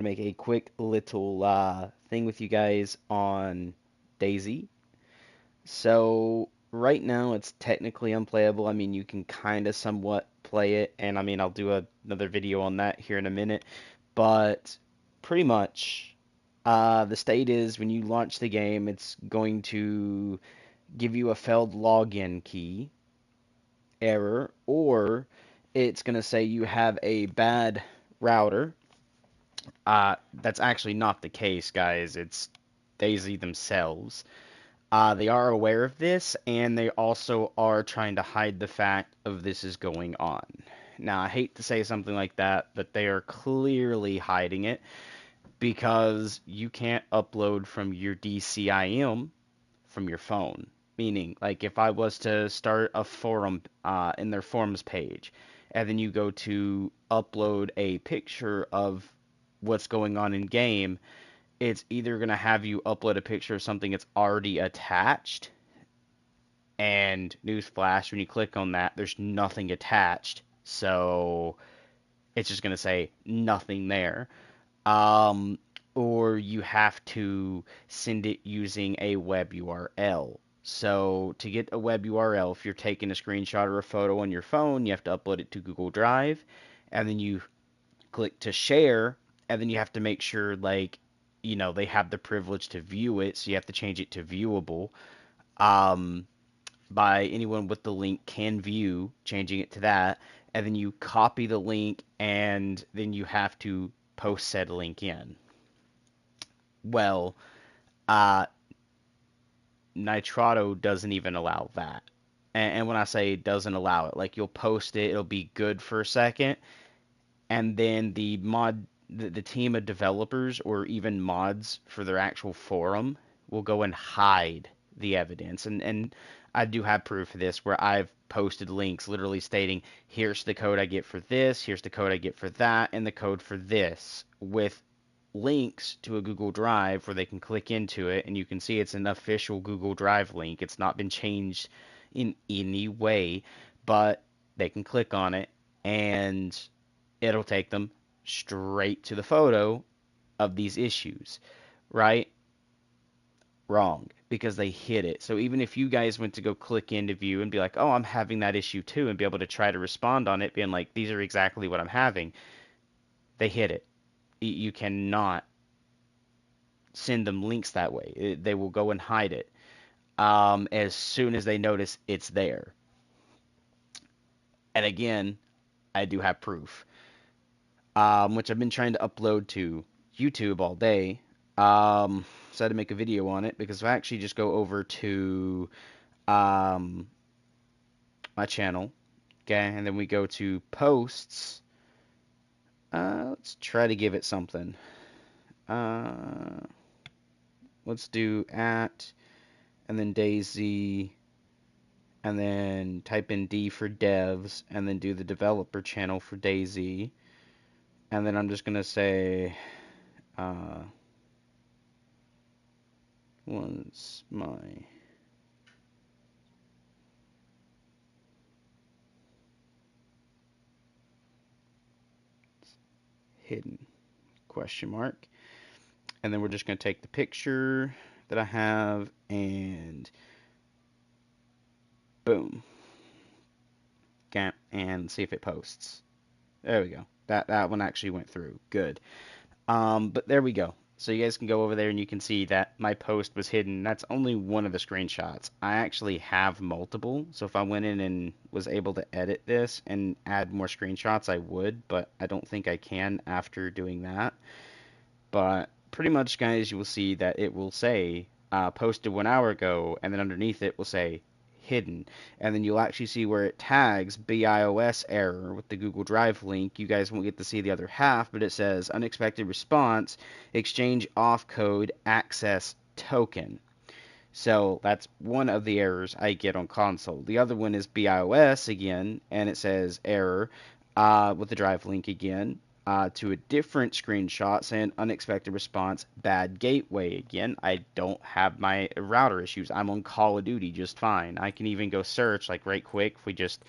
Make a quick little thing with you guys on DayZ. So right now it's technically unplayable. I mean, you can kind of somewhat play it, and I mean, I'll do another video on that here in a minute. But pretty much, the state is when you launch the game, it's going to give you a failed login key error, or it's going to say you have a bad router. That's actually not the case, guys. It's DayZ themselves. They are aware of this, and they also are trying to hide the fact of this is going on. Now, I hate to say something like that, but they are clearly hiding it because you can't upload from your DCIM from your phone. Meaning, like if I was to start a forum in their forums page, and then you go to upload a picture of what's going on in game, it's either going to have you upload a picture of something that's already attached, and newsflash, when you click on that, there's nothing attached, so it's just going to say nothing there. Um, or you have to send it using a web URL. So to get a web URL, if you're taking a screenshot or a photo on your phone, you have to upload it to Google Drive, and then you click to share, and then you have to make sure, like, they have the privilege to view it, so you have to change it to viewable. Um, by anyone with the link can view, changing it to that, and then you copy the link, and then you have to post said link in. Well, uh, Nitrado doesn't even allow that. And when I say doesn't allow it, like you'll post it, it'll be good for a second, and then the team of developers or even mods for their actual forum will go and hide the evidence. And I do have proof of this where I've posted links literally stating, here's the code I get for this, here's the code I get for that, and the code for this, with links to a Google Drive where they can click into it, and you can see it's an official Google Drive link. It's not been changed in any way, but they can click on it, and it'll take them straight to the photo of these issues, right? Wrong, because they hid it. So even if you guys went to go click into view and be like, oh, I'm having that issue too, and be able to try to respond on it, being like, these are exactly what I'm having, they hid it. You cannot send them links that way. They will go and hide it as soon as they notice it's there. And again, I do have proof, which I've been trying to upload to YouTube all day. So I had to make a video on it because if I actually just go over to um, my channel, okay, and then we go to posts, let's try to give it something. Uh, let's do at, and then DayZ, and then type in D for devs, and then do the developer channel for DayZ, and then I'm just gonna say, uh, was my hidden question mark, and then we're just gonna take the picture that I have and boom, okay, and see if it posts. There we go. That one actually went through. Good. But there we go. So you guys can go over there and you can see that my post was hidden. That's only one of the screenshots. I actually have multiple. So if I went in and was able to edit this and add more screenshots, I would, but I don't think I can after doing that. But pretty much, guys, you will see that it will say posted 1 hour ago, and then underneath it will say hidden. And then you'll actually see where it tags BIOS error with the Google Drive link. You guys won't get to see the other half, but it says unexpected response, exchange off code access token. So that's one of the errors I get on console. The other one is BIOS again, and it says error with the drive link again. To a different screenshot saying unexpected response, bad gateway again. I don't have my router issues. I'm on Call of Duty just fine. I can even go search like right quick. If we just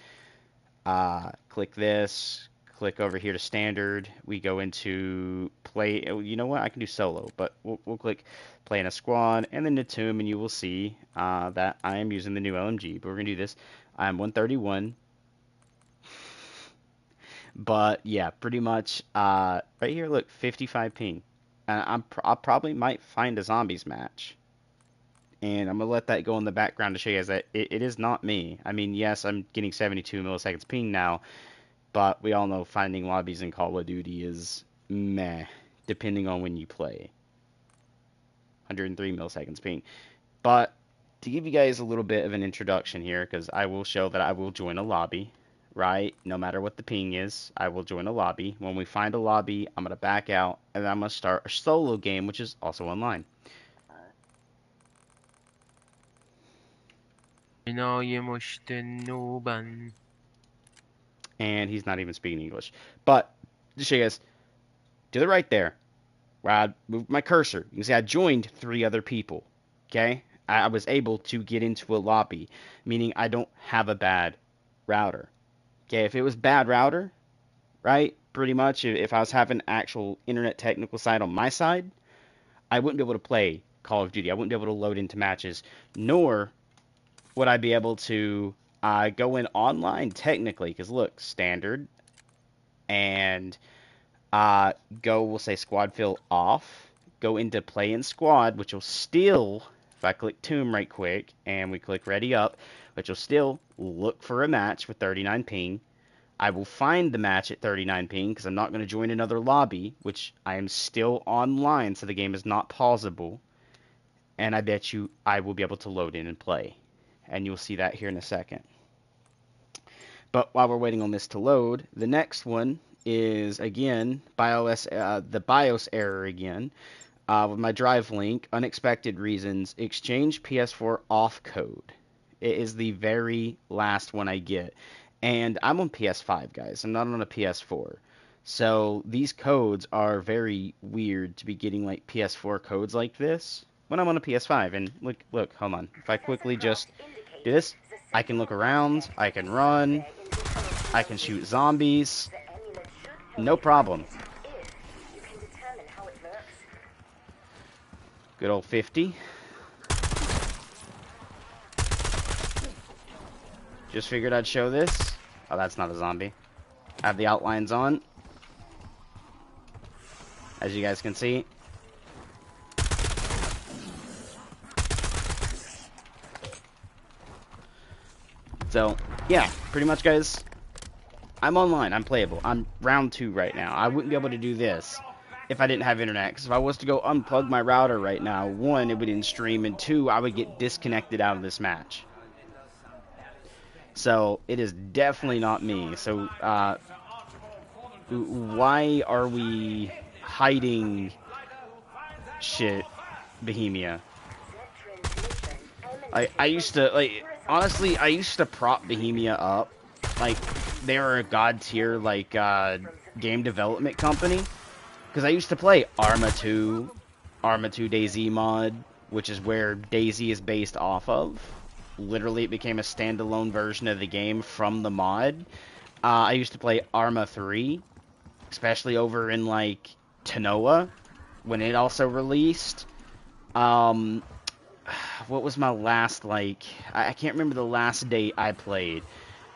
click this, click over here to standard. We go into play. You know what? I can do solo, but we'll click play in a squad and then to tomb, and you will see that I am using the new LMG. But we're gonna do this. I'm 131. But yeah, pretty much right here. Look, 55 ping. I probably might find a zombies match. And I'm going to let that go in the background to show you guys that it is not me. I mean, yes, I'm getting 72 milliseconds ping now, but we all know finding lobbies in Call of Duty is meh, depending on when you play. 103 milliseconds ping. But to give you guys a little bit of an introduction here, because I will show that I will join a lobby, right? No matter what the ping is, I will join a lobby. When we find a lobby, I'm going to back out, and then I'm going to start a solo game, which is also online. And he's not even speaking English. But, just show you guys, to the right there, where I moved my cursor, you can see I joined 3 other people, okay? I was able to get into a lobby, meaning I don't have a bad router. Okay, if it was bad router, right, pretty much, if I was having actual internet technical side on my side, I wouldn't be able to play Call of Duty. I wouldn't be able to load into matches, nor would I be able to go in online technically, because look, standard, and we'll say squad fill off, go into play in squad, which will still, if I click tomb right quick, and we click ready up, which will still look for a match with 39 ping. I will find the match at 39 ping, because I'm not going to join another lobby, which I am still online, so the game is not pausable, and I bet you I will be able to load in and play. And you'll see that here in a second. But while we're waiting on this to load, the next one is, again, the BIOS error again. With my drive link, unexpected reasons, exchange PS4 off code. It is the very last one I get. And I'm on PS5, guys. I'm not on a PS4. So these codes are very weird to be getting like PS4 codes like this when I'm on a PS5. And look, hold on. If I quickly just do this, I can look around, I can run, I can shoot zombies, no problem. Good old 50. Just figured I'd show this. Oh, that's not a zombie. I have the outlines on, as you guys can see. So, yeah, pretty much, guys, I'm online, I'm playable. I'm round 2 right now. I wouldn't be able to do this if I didn't have internet, because if I was to go unplug my router right now, 1, it wouldn't stream, and 2, I would get disconnected out of this match. So, it is definitely not me. So, why are we hiding shit, Bohemia? I used to, honestly, I used to prop Bohemia up. Like, they were a god tier, game development company. Because I used to play Arma 2 DayZ mod, which is where DayZ is based off of. Literally, it became a standalone version of the game from the mod. I used to play Arma 3, especially over in, Tanoa, when it also released. What was my last, I can't remember the last date I played.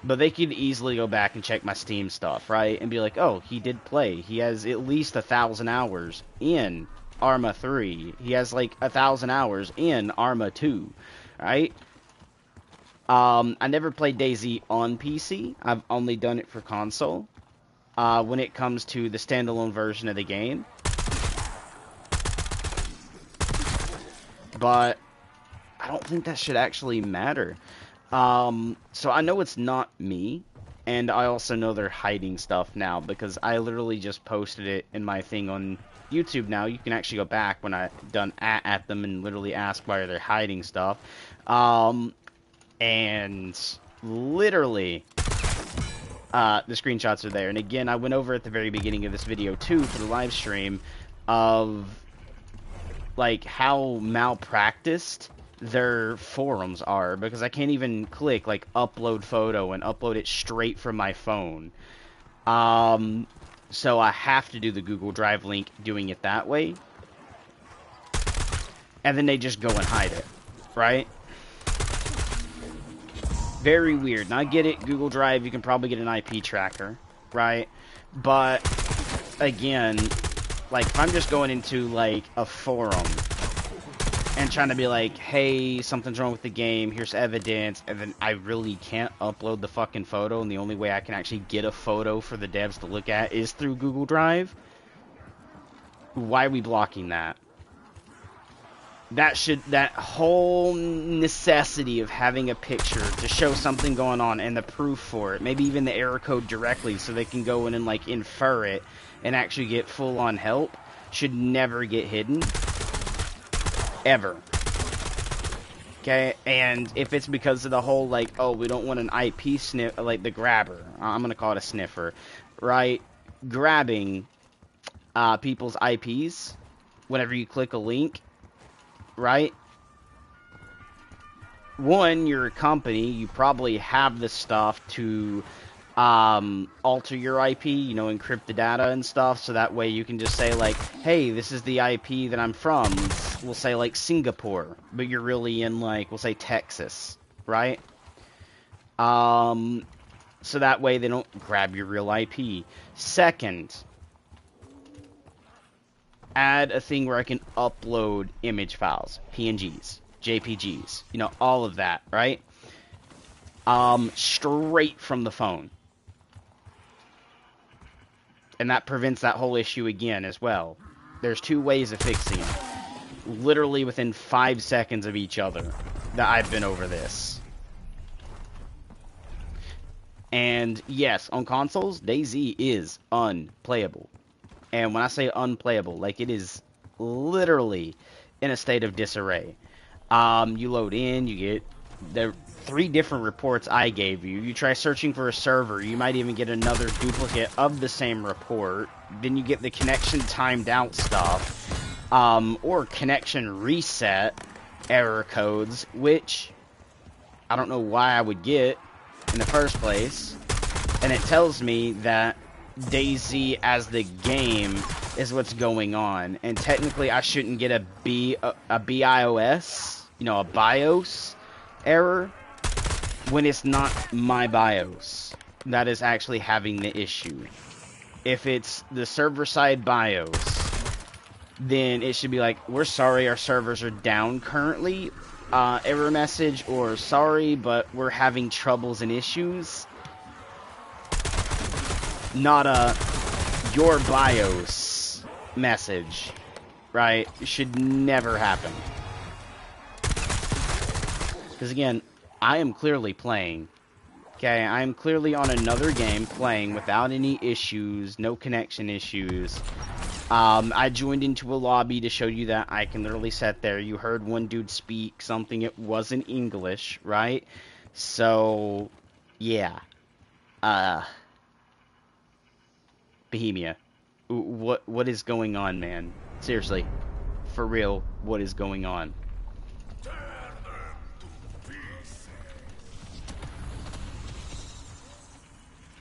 But they could easily go back and check my Steam stuff, right? And be like, oh, he did play. He has at least 1,000 hours in Arma 3. He has, 1,000 hours in Arma 2, right? I never played DayZ on PC. I've only done it for console. When it comes to the standalone version of the game. But I don't think that should actually matter. So I know it's not me, and I also know they're hiding stuff now, because I literally just posted it in my thing on YouTube now. You can actually go back when I done at them and literally ask why they're hiding stuff. And literally, the screenshots are there. And again, I went over at the very beginning of this video, too, for the live stream, of, how malpracticed their forums are, because I can't even click, upload photo and upload it straight from my phone. So I have to do the Google Drive link doing it that way. And then they just go and hide it, right? Very weird. Now I get it, Google Drive, you can probably get an IP tracker, right? But, again, like, if I'm just going into, like, a forum and trying to be like, hey, something's wrong with the game, here's evidence, and then I really can't upload the fucking photo, and the only way I can actually get a photo for the devs to look at is through Google Drive, why are we blocking that? That whole necessity of having a picture to show something going on and the proof for it, maybe even the error code directly so they can go in and, like, infer it and actually get full-on help, should never get hidden. Ever. Okay, and if it's because of the whole, like, oh, we don't want an IP sniff, like the grabber, I'm gonna call it a sniffer, right? Grabbing people's IPs whenever you click a link, right? One, you're a company, you probably have the stuff to alter your IP, you know, encrypt the data and stuff, so that way you can just say, like, hey, this is the IP that I'm from. We'll say, like, Singapore, but you're really in, like, we'll say Texas, right? So that way they don't grab your real IP. Second, add a thing where I can upload image files, PNGs, JPGs, you know, all of that, right? Straight from the phone. And that prevents that whole issue again as well. There's two ways of fixing it. Literally within 5 seconds of each other that I've been over this. And yes, on consoles, DayZ is unplayable. And when I say unplayable, like, it is literally in a state of disarray. You load in, you get the 3 different reports I gave you. You try searching for a server, you might even get another duplicate of the same report. Then you get the connection timed out stuff, or connection reset error codes, which I don't know why I would get in the first place. And it tells me that DayZ as the game is what's going on, and technically I shouldn't get a BIOS, you know, a BIOS error, when it's not my BIOS that is actually having the issue. If it's the server-side BIOS, then it should be like, we're sorry, our servers are down currently, error message, or sorry, but we're having troubles and issues. Not a your BIOS message, right? It should never happen. Because again, I am clearly playing. Okay, I am clearly on another game playing without any issues, no connection issues. I joined into a lobby to show you that I can literally sit there. You heard one dude speak something, it wasn't English, right? So, yeah. Bohemia. What is going on, man? Seriously. For real, what is going on?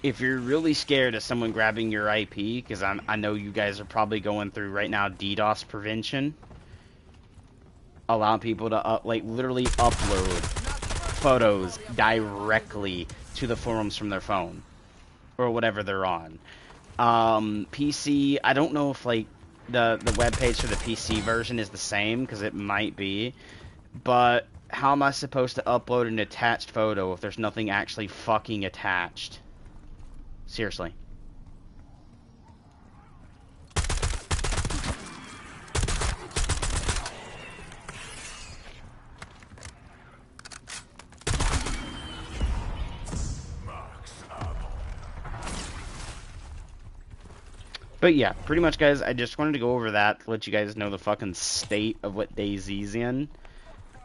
If you're really scared of someone grabbing your IP, because I know you guys are probably going through right now DDoS prevention, allow people to literally upload photos directly to the forums from their phone or whatever they're on. PC, I don't know if like the webpage for the PC version is the same, because it might be, but how am I supposed to upload an attached photo if there's nothing actually fucking attached? Seriously. But yeah, pretty much, guys, I just wanted to go over that to let you guys know the fucking state of what DayZ's in.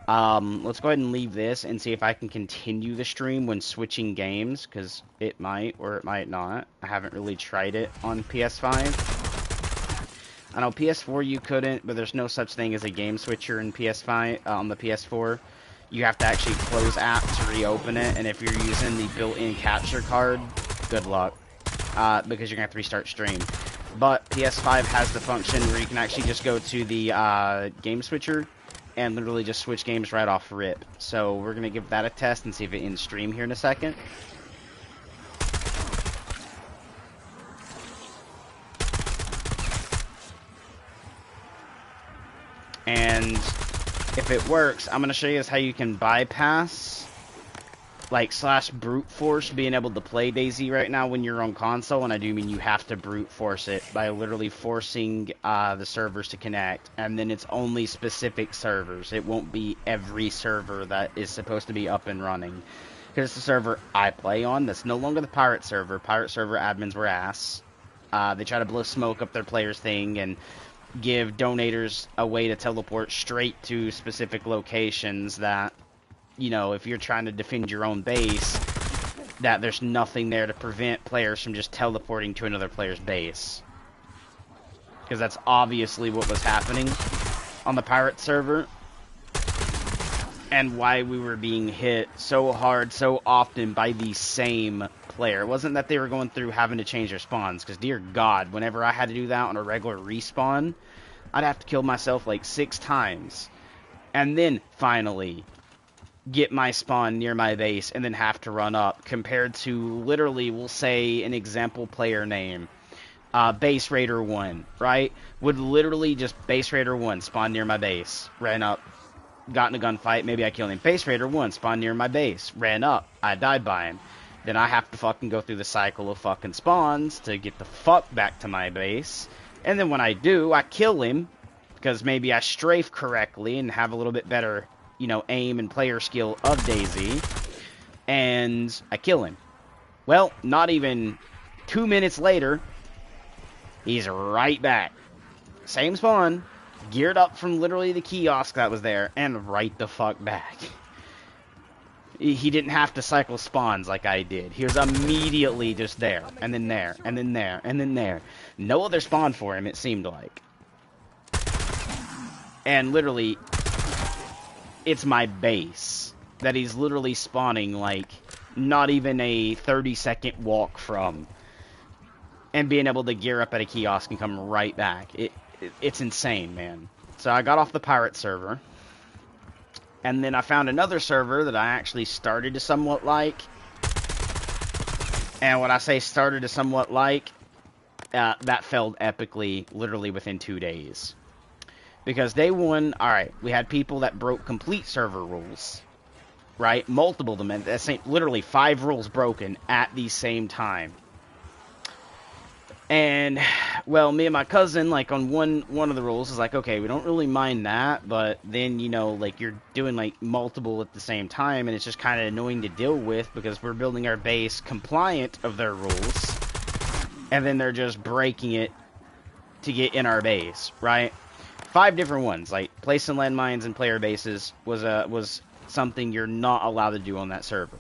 Let's go ahead and leave this and see if I can continue the stream when switching games, because it might or it might not. I haven't really tried it on PS5. I know PS4 you couldn't, but there's no such thing as a game switcher in PS5 on the PS4. You have to actually close app to reopen it, and if you're using the built-in capture card, good luck. because you're gonna have to restart stream. But PS5 has the function where you can actually just go to the game switcher and literally just switch games right off rip. So we're gonna give that a test and see if it ends stream here in a second. And if it works, I'm going to show you how you can bypass, like, / brute force being able to play DayZ right now when you're on console. And I do mean you have to brute force it by literally forcing the servers to connect. And then it's only specific servers. It won't be every server that is supposed to be up and running. Here's the server I play on. That's no longer the pirate server. Pirate server admins were ass. They try to blow smoke up their players' thing and give donators a way to teleport straight to specific locations that, you know, if you're trying to defend your own base, that there's nothing there to prevent players from just teleporting to another player's base. Because that's obviously what was happening on the pirate server, and why we were being hit so hard so often by the same player. It wasn't that they were going through having to change their spawns, because dear God, whenever I had to do that on a regular respawn, I'd have to kill myself like 6 times, and then finally get my spawn near my base, and then have to run up, compared to literally, we'll say an example player name, Base Raider 1, right? Would literally just Base Raider 1 spawn near my base, ran up, got in a gunfight, maybe I killed him. Base Raider 1 spawned near my base, ran up, I died by him. Then I have to fucking go through the cycle of fucking spawns to get the fuck back to my base. And then when I do, I kill him, because maybe I strafe correctly and have a little bit better, you know, aim and player skill of DayZ. And I kill him. Well, not even 2 minutes later, he's right back. Same spawn, geared up from literally the kiosk that was there, and right the fuck back. He didn't have to cycle spawns like I did. He was immediately just there, and then there, and then there, and then there. No other spawn for him, it seemed like. And literally, it's my base that he's literally spawning, like, not even a 30-second walk from. And being able to gear up at a kiosk and come right back. It's insane, man. So I got off the pirate server, and then I found another server that I actually started to somewhat like. And when I say started to somewhat like, that failed epically, literally within 2 days. Because day one, alright, we had people that broke complete server rules, right? Multiple of them, that's literally 5 rules broken at the same time. And, well, me and my cousin, like, on one of the rules is like, okay, we don't really mind that, but then, you know, like, you're doing, like, multiple at the same time, and it's just kind of annoying to deal with, because we're building our base compliant of their rules, and then they're just breaking it to get in our base, right? 5 different ones, like, placing landmines in player bases was something you're not allowed to do on that server.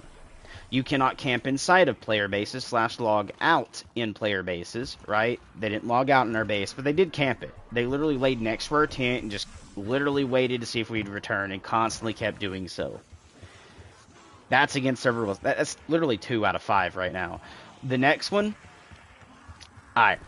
You cannot camp inside of player bases / log out in player bases, right? They didn't log out in our base, but they did camp it. They literally laid next to our tent and just literally waited to see if we'd return, and constantly kept doing so. That's against server rules. That's literally 2 out of 5 right now. The next one, alright.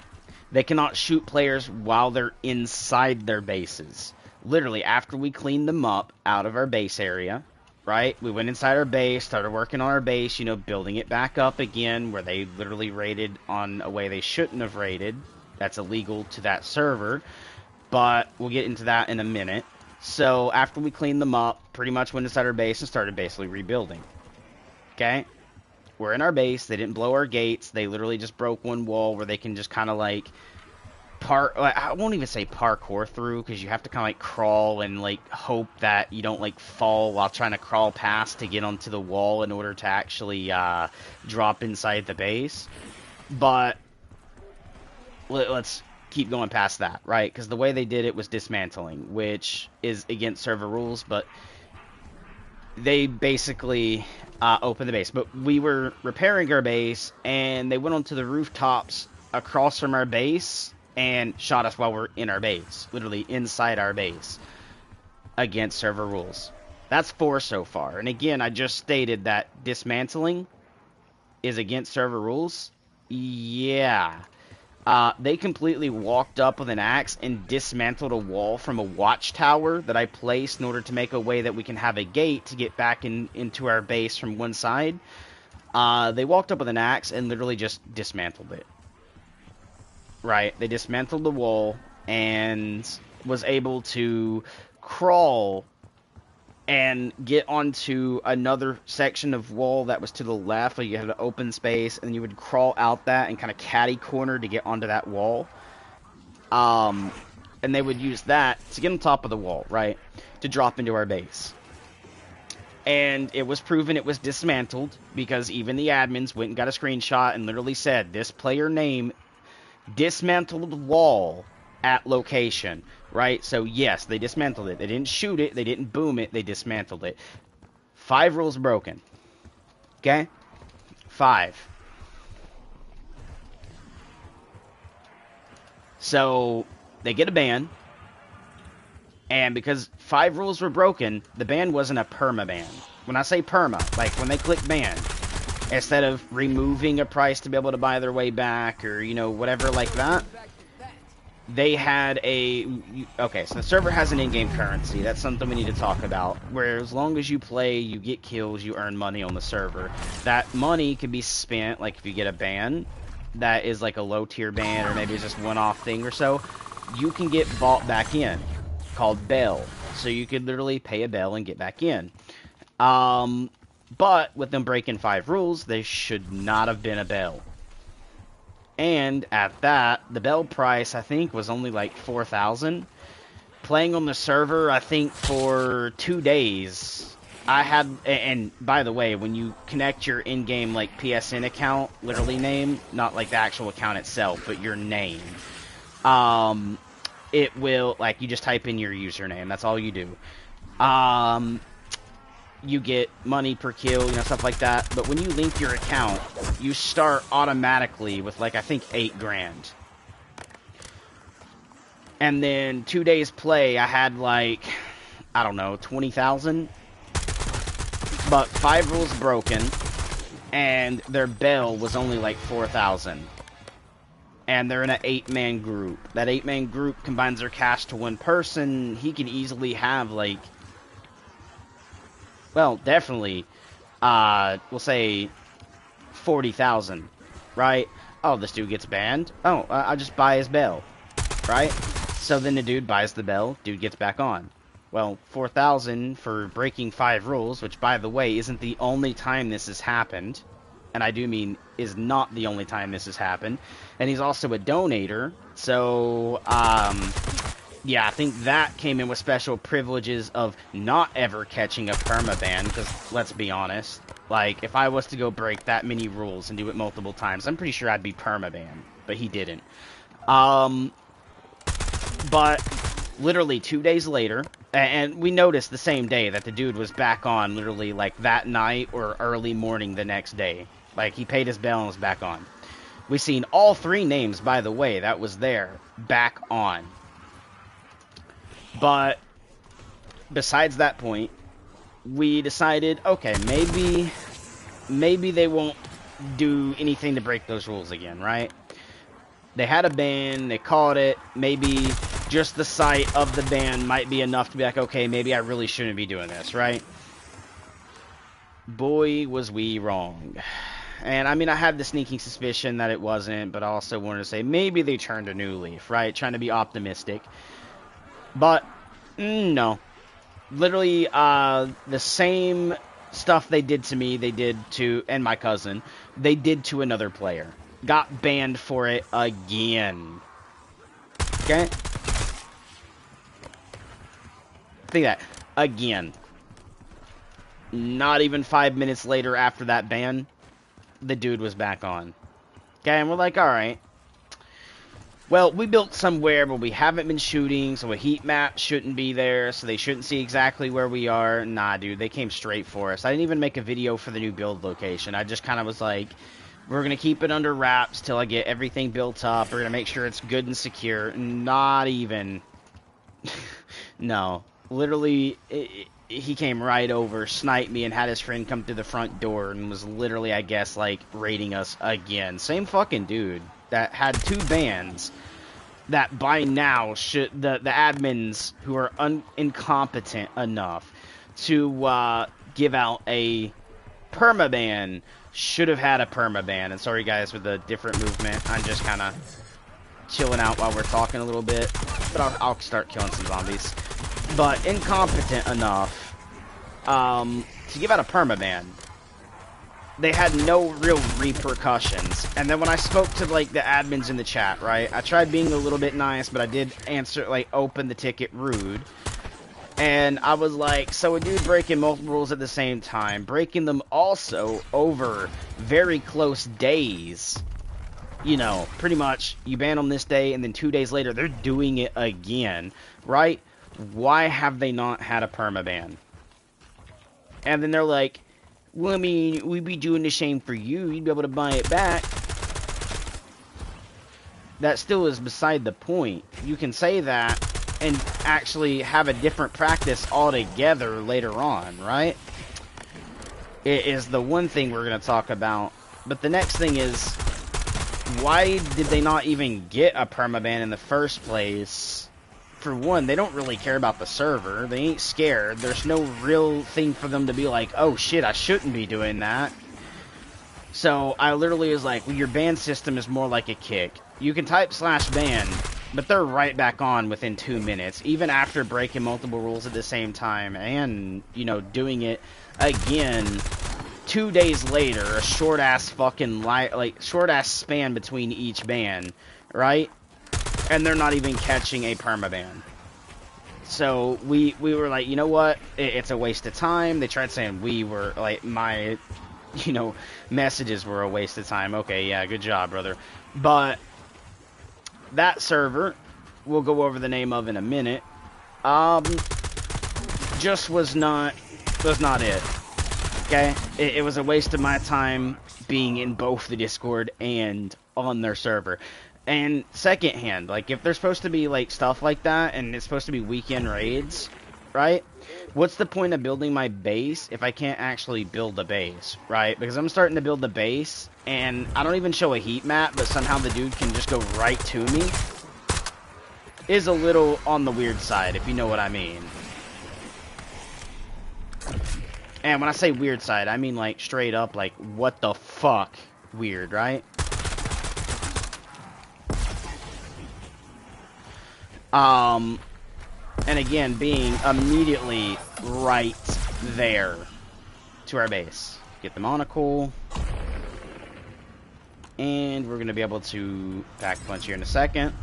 They cannot shoot players while they're inside their bases. Literally, after we cleaned them up out of our base area, right? We went inside our base, started working on our base, you know, building it back up again, where they literally raided on a way they shouldn't have raided. That's illegal to that server, but we'll get into that in a minute. So, after we cleaned them up, pretty much went inside our base and started basically rebuilding. Okay? We're in our base, they didn't blow our gates, they literally just broke one wall where they can just kind of like I won't even say parkour through, because you have to kind of like crawl and like hope that you don't like fall while trying to crawl past to get onto the wall in order to actually drop inside the base. But let's keep going past that, right? Because the way they did it was dismantling, which is against server rules, but they basically opened the base. But we were repairing our base, and they went onto the rooftops across from our base and shot us while we're in our base, literally inside our base, against server rules. That's 4 so far. And again, I just stated that dismantling is against server rules. Yeah. They completely walked up with an axe and dismantled a wall from a watchtower that I placed in order to make a way that we can have a gate to get back into our base from one side. They walked up with an axe and literally just dismantled it. Right, they dismantled the wall and was able to crawl and get onto another section of wall that was to the left, like you had an open space, and you would crawl out that and kind of catty corner to get onto that wall. And they would use that to get on top of the wall, right, to drop into our base. And it was proven it was dismantled because even the admins went and got a screenshot and literally said, this player name dismantled wall at location, right? So yes, they dismantled it. They didn't shoot it, they didn't boom it, they dismantled it. 5 rules broken. Okay? 5. So they get a ban, and because 5 rules were broken, the ban wasn't a perma ban. When I say perma, like when they click ban, instead of removing a price to be able to buy their way back, or, you know, whatever like that, they had a... Okay, so the server has an in-game currency. That's something we need to talk about. Where as long as you play, you get kills, you earn money on the server. That money can be spent, like if you get a ban, that is like a low-tier ban, or maybe it's just one-off thing or so, you can get bought back in, called Bell. So you could literally pay a Bell and get back in. But with them breaking 5 rules, they should not have been a Bell. And at that, the Bell price, I think, was only like 4,000. Playing on the server, I think for 2 days, I had... And by the way, when you connect your in-game, like, PSN account, literally name, not like the actual account itself, but your name, it will, like, you just type in your username. That's all you do. You get money per kill, you know, stuff like that. But when you link your account, you start automatically with, like, I think 8 grand. And then 2 days play, I had, like, I don't know, 20,000. But 5 rules broken, and their Bell was only, like, 4,000. And they're in an 8-man group. That 8-man group combines their cash to one person. He could easily have, like... Well, definitely, we'll say 40,000, right? Oh, this dude gets banned. Oh, I'll just buy his Bell, right? So then the dude buys the Bell, dude gets back on. Well, 4,000 for breaking 5 rules, which, by the way, isn't the only time this has happened. And I do mean is not the only time this has happened. And he's also a donator, so, yeah, I think that came in with special privileges of not ever catching a permaban, because, let's be honest, like, if I was to go break that many rules and do it multiple times, I'm pretty sure I'd be permaban, but he didn't. But, literally 2 days later, and we noticed the same day that the dude was back on, literally, like, that night or early morning the next day. Like, he paid his Bell and was back on. We seen all 3 names, by the way, that was there, back on. But besides that point, we decided, okay, maybe they won't do anything to break those rules again, right? They had a ban, they caught it, maybe just the sight of the ban might be enough to be like, okay, maybe I really shouldn't be doing this, right? Boy, was we wrong. And, I mean, I had the sneaking suspicion that it wasn't, but I also wanted to say maybe they turned a new leaf, right? Trying to be optimistic. But, no. Literally, the same stuff they did to me, they did to, and my cousin, they did to another player. Got banned for it again. Okay? Think of that. Again. Not even 5 minutes later after that ban, the dude was back on. Okay, and we're like, alright. Well, we built somewhere where we haven't been shooting, so a heat map shouldn't be there, so they shouldn't see exactly where we are. Nah, dude, they came straight for us. I didn't even make a video for the new build location. I just kind of was like, we're going to keep it under wraps till I get everything built up. We're going to make sure it's good and secure. Not even. No. literally, he came right over, sniped me, and had his friend come through the front door and was literally, I guess, like, raiding us again. Same fucking dude that had 2 bans that by now should, the admins who are incompetent enough to give out a permaban should have had a permaban. And sorry guys for the different movement. I'm just kind of chilling out while we're talking a little bit, but I'll start killing some zombies. But incompetent enough to give out a permaban. They had no real repercussions. And then when I spoke to like the admins in the chat, right, I tried being a little bit nice, but I did answer, like, open the ticket rude. And I was like, so a dude breaking multiple rules at the same time, breaking them also over very close days. You know, pretty much, you ban them this day, and then 2 days later, they're doing it again, right? Why have they not had a permaban? And then they're like, well, I mean, we'd be doing the same for you. You'd be able to buy it back. That still is beside the point. You can say that and actually have a different practice altogether later on, right? It is the one thing we're going to talk about. But the next thing is, why did they not even get a permaban in the first place? For one, they don't really care about the server. They ain't scared. There's no real thing for them to be like, oh shit, I shouldn't be doing that. So I literally was like, well, your ban system is more like a kick. You can type /ban, but they're right back on within 2 minutes, even after breaking multiple rules at the same time and, you know, doing it again 2 days later, a short-ass fucking, short-ass span between each ban, right? And they're not even catching a permaban. So we were like, you know what? It's a waste of time. They tried saying we were, like, my, you know, messages were a waste of time. Okay, yeah, good job, brother. But that server, we'll go over the name of in a minute, just was not it. Okay? It was a waste of my time being in both the Discord and on their server. And secondhand, like, if there's supposed to be, like, stuff like that, and it's supposed to be weekend raids, right? What's the point of building my base if I can't actually build a base, right? Because I'm starting to build the base, and I don't even show a heat map, but somehow the dude can just go right to me. Is a little on the weird side, if you know what I mean. And when I say weird side, I mean, like, straight up, like, what the fuck weird, right? And again, being immediately right there to our base. Get the monocle. And we're going to be able to pack punch here in a second.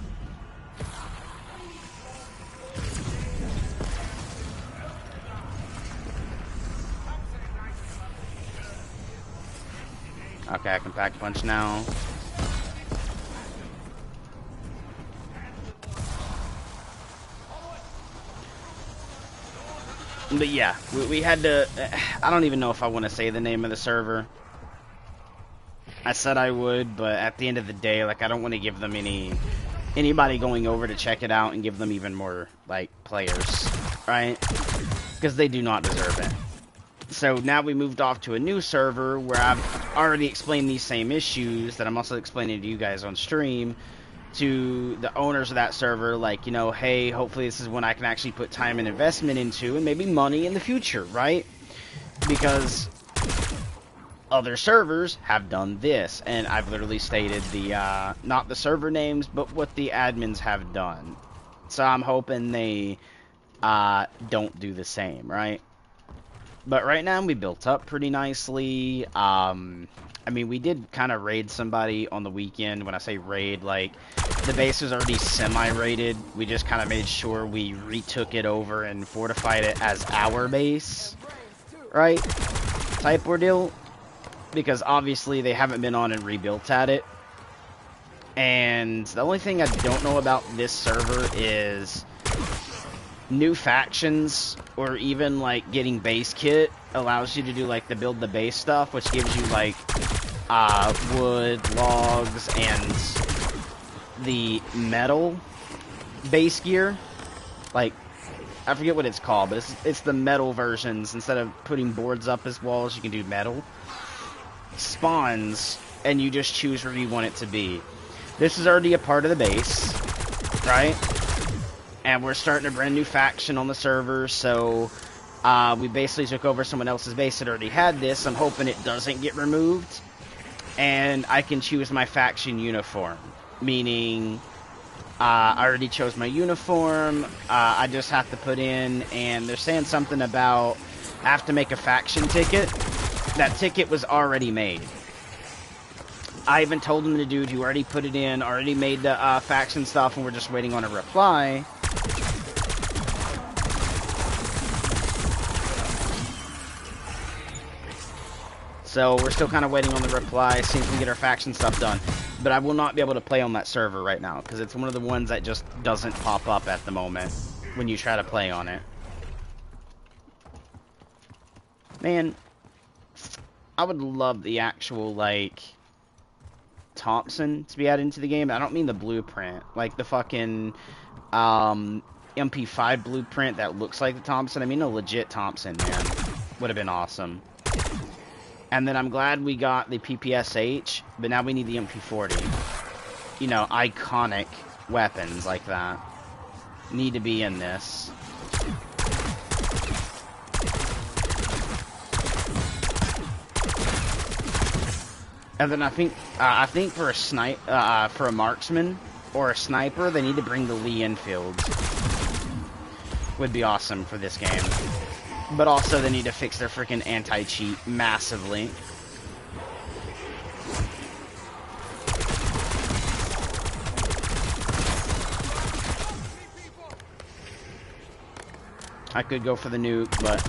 Okay, I can pack punch now. But yeah, we had to, I don't even know if I want to say the name of the server. I said I would, but at the end of the day, like, I don't want to give them anybody going over to check it out and give them even more, like, players, right? Because they do not deserve it. So now we moved off to a new server where I've already explained these same issues that I'm also explaining to you guys on stream, to the owners of that server, like, you know, hey, hopefully this is when I can actually put time and investment into, and maybe money in the future, right? Because other servers have done this, and I've literally stated the, not the server names, but what the admins have done. So I'm hoping they, don't do the same, right? But right now, we built up pretty nicely. I mean, we did kind of raid somebody on the weekend. When I say raid, like, the base was already semi-raided. We just kind of made sure we retook it over and fortified it as our base, right? Type ordeal. Because obviously they haven't been on and rebuilt at it. And the only thing I don't know about this server is new factions, or even like getting base kit allows you to do like the build the base stuff, which gives you like wood, logs, and the metal base gear, like I forget what it's called, but it's the metal versions. Instead of putting boards up as walls, you can do metal. Spawns, and you just choose where you want it to be. This is already a part of the base, right? And we're starting a brand new faction on the server, so we basically took over someone else's base that already had this. I'm hoping it doesn't get removed, and I can choose my faction uniform, meaning I already chose my uniform. I just have to put in, and they're saying something about I have to make a faction ticket. That ticket was already made. I even told him the dude who already put it in, already made the faction stuff, and we're just waiting on a reply. So we're still kind of waiting on the reply, see if we can get our faction stuff done. But I will not be able to play on that server right now, because it's one of the ones that just doesn't pop up at the moment when you try to play on it. Man, I would love the actual, like, Thompson to be added into the game. I don't mean the blueprint. Like, the fucking, MP5 blueprint that looks like the Thompson. I mean a legit Thompson, man. Would have been awesome. And then I'm glad we got the PPSH, but now we need the MP40. You know, iconic weapons like that need to be in this. And then I think for a for a marksman or a sniper, they need to bring the Lee Enfield. Would be awesome for this game. But also, they need to fix their freaking anti-cheat massively. I could go for the nuke, but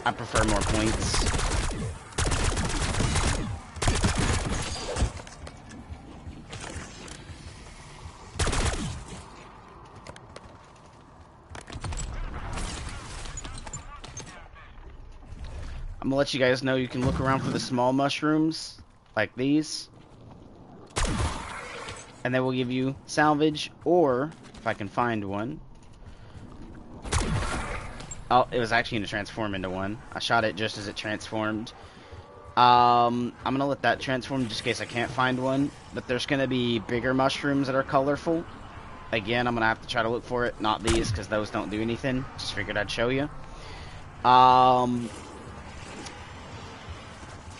I prefer more points. I'm gonna let you guys know you can look around for the small mushrooms, like these. And they will give you salvage, or, if I can find one. Oh, it was actually gonna transform into one. I shot it just as it transformed. I'm gonna let that transform just in case I can't find one. But there's gonna be bigger mushrooms that are colorful. Again, I'm gonna have to try to look for it. Not these, because those don't do anything. Just figured I'd show you.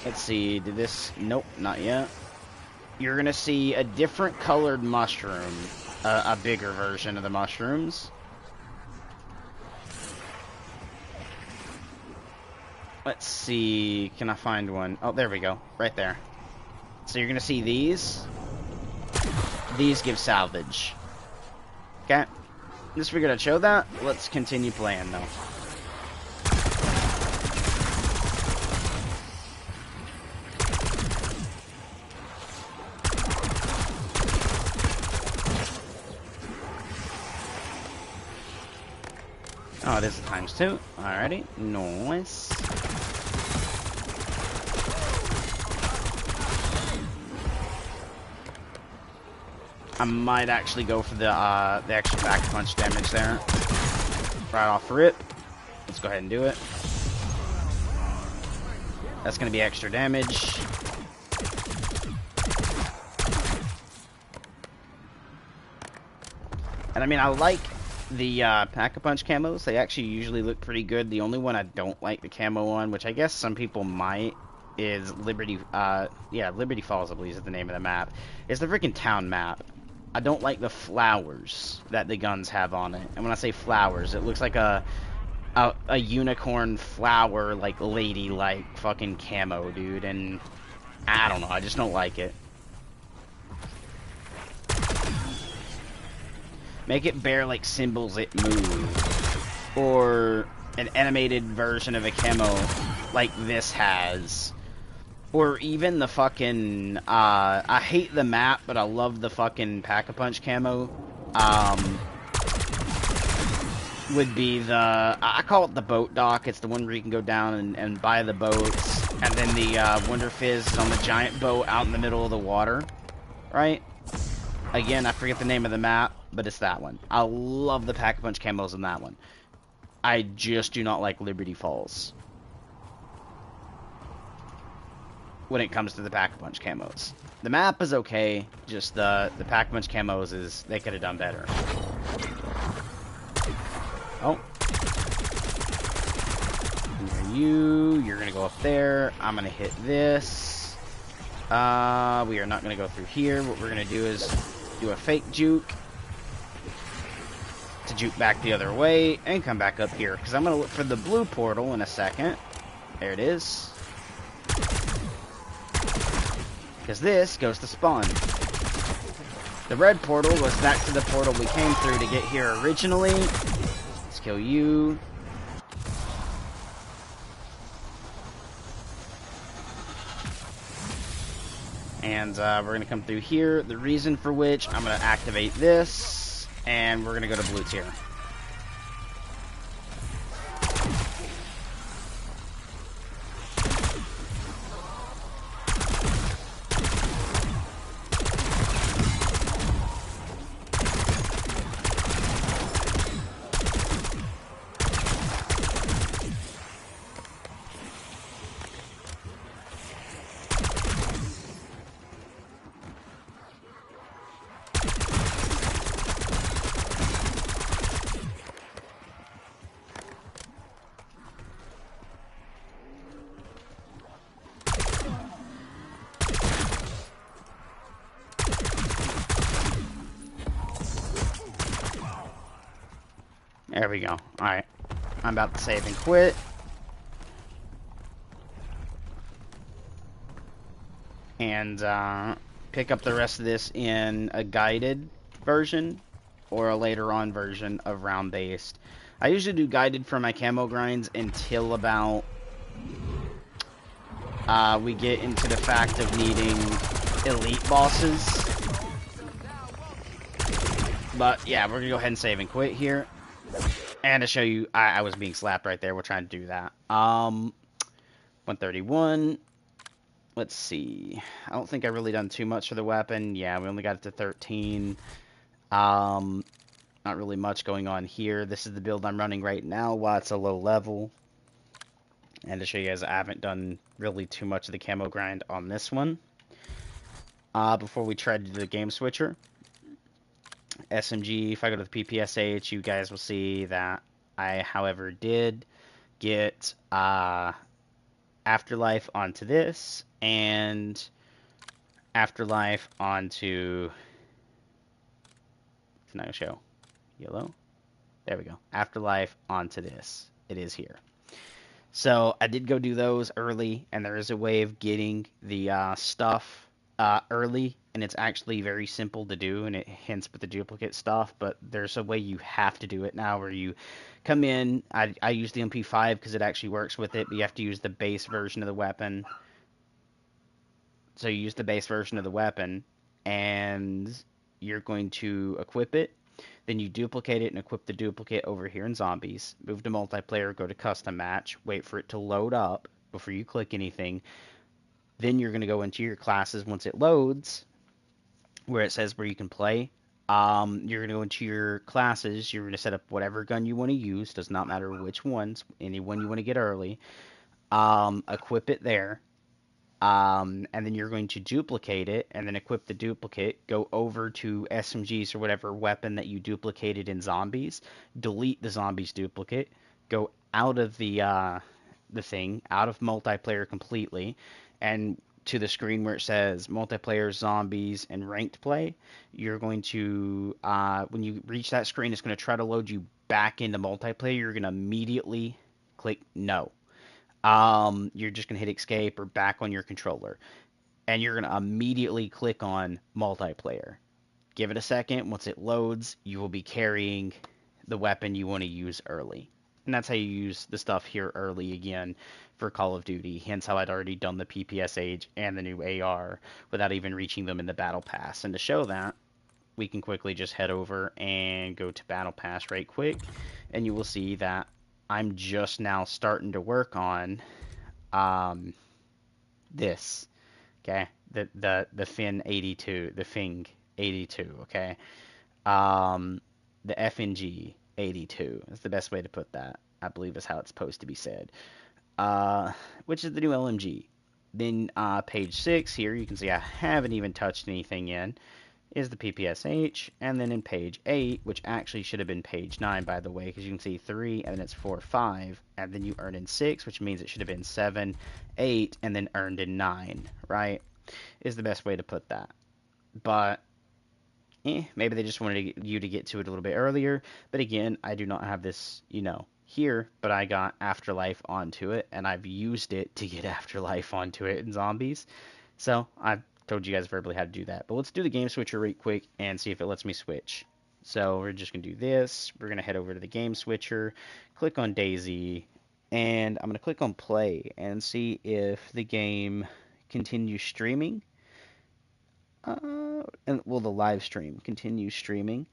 Let's see, did this... Nope, not yet. You're gonna see a different colored mushroom. A bigger version of the mushrooms. Let's see, can I find one? Oh, there we go, right there. So you're gonna see these. These give salvage. Okay, just figured I'd show that. Let's continue playing though. Oh, this is ×2. Alrighty. Nice. I might actually go for the extra back punch damage there. Right off rip. Let's go ahead and do it. That's going to be extra damage. And I mean, I like the Pack-a-Punch camos. They actually usually look pretty good. The only one I don't like the camo on, which I guess some people might, is Liberty, Liberty Falls, I believe is the name of the map. It's the freaking town map. I don't like the flowers that the guns have on it. And when I say flowers, it looks like a unicorn flower, like, lady-like fucking camo, dude. And I don't know, I just don't like it. Make it bear like symbols it move. Or an animated version of a camo like this has. Or even the fucking, I hate the map, but I love the fucking Pack-a-Punch camo. Would be the, I call it the boat dock. It's the one where you can go down and buy the boats. And then the Wonder Fizz is on the giant boat out in the middle of the water. Right? Again, I forget the name of the map, but it's that one. I love the Pack-a-Punch camos in that one. I just do not like Liberty Falls when it comes to the Pack-a-Punch camos. The map is okay, just the Pack-a-Punch camos is, they could have done better. Oh. You're gonna go up there. I'm gonna hit this. We are not gonna go through here. What we're gonna do is do a fake juke to juke back the other way and come back up here, because I'm gonna look for the blue portal in a second. There it is. Because this goes to spawn. The red portal goes back to the portal we came through to get here originally. Let's kill you. And we're going to come through here, the reason for which I'm going to activate this, and we're going to go to blue tier. There we go. Alright. I'm about to save and quit. And pick up the rest of this in a guided version or a later on version of round based. I usually do guided for my camo grinds until about we get into the fact of needing elite bosses. But yeah, we're gonna go ahead and save and quit here. And to show you, I was being slapped right there. We're trying to do that. 131. Let's see. I don't think I really done too much for the weapon. Yeah, we only got it to 13. Not really much going on here. This is the build I'm running right now while it's a low level. And to show you guys, I haven't done really too much of the camo grind on this one. Before we try to do the game switcher. SMG, if I go to the PPSH, you guys will see that I, however, did get Afterlife onto this, and Afterlife onto, it's not going to show, yellow, there we go, Afterlife onto this, it is here. So I did go do those early, and there is a way of getting the stuff early, and it's actually very simple to do, and it hints with the duplicate stuff, but there's a way you have to do it now where you come in. I use the MP5 because it actually works with it, but you have to use the base version of the weapon. So you use the base version of the weapon, and you're going to equip it. Then you duplicate it and equip the duplicate over here in zombies. Move to multiplayer, go to custom match, wait for it to load up before you click anything. Then you're going to go into your classes once it loads, where it says where you can play. You're going to go into your classes. You're going to set up whatever gun you want to use. Does not matter which ones. Any one you want to get early. Equip it there. And then you're going to duplicate it, and then equip the duplicate. Go over to SMGs or whatever weapon that you duplicated in zombies. Delete the zombies duplicate. Go out of the thing, out of multiplayer completely, and to the screen where it says multiplayer, zombies, and ranked play. You're going to, when you reach that screen, it's going to try to load you back into multiplayer. You're going to immediately click no. You're just going to hit escape or back on your controller. And you're going to immediately click on multiplayer. Give it a second. Once it loads, you will be carrying the weapon you want to use early. And that's how you use the stuff here early again for Call of Duty. Hence how I'd already done the PPSH and the new AR without even reaching them in the Battle Pass. And to show that, we can quickly just head over and go to Battle Pass right quick. And you will see that I'm just now starting to work on this, okay, the Fin 82, the Fing 82, okay, the FNG, 82 is the best way to put that. I believe is how it's supposed to be said. Which is the new LMG. Then page 6 here, you can see I haven't even touched anything yet, is the PPSH. And then in page 8, which actually should have been page 9, by the way, because you can see 3, and then it's 4, 5, and then you earn in 6, which means it should have been 7, 8, and then earned in 9, right? Is the best way to put that. But maybe they just wanted you to get to it a little bit earlier. But again, I do not have this, here, but I got Afterlife onto it, and I've used it to get Afterlife onto it in Zombies. So I've told you guys verbally how to do that. But let's do the game switcher right quick and see if it lets me switch. So we're just going to do this. We're going to head over to the game switcher, click on DayZ, and I'm going to click on play and see if the game continues streaming. And the live stream continues streaming,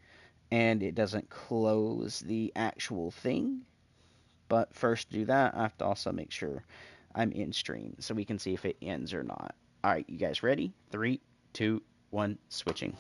and it doesn't close the actual thing. But first to do that, I have to also make sure I'm in stream so we can see if it ends or not. All right, you guys ready? 3, 2, 1, switching.